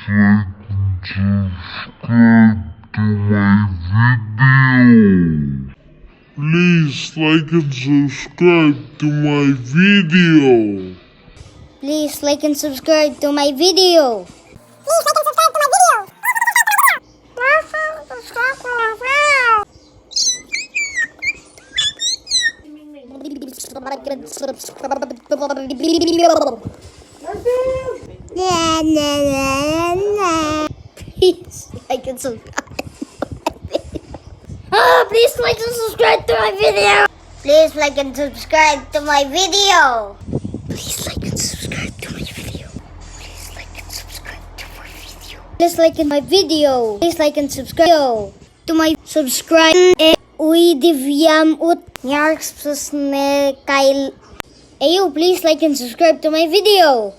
Please like and subscribe to my video. Please like and subscribe to my video. Please like and subscribe to my video. Please like and subscribe. Please like and subscribe to my video. Please like and subscribe to my video. Please like and subscribe to my video. Please like and subscribe to my video. Please like my video. Please like and subscribe to my subscribe. Uy, Divyam ut Yarks plus Kyle. Ayo, please like and subscribe to my video.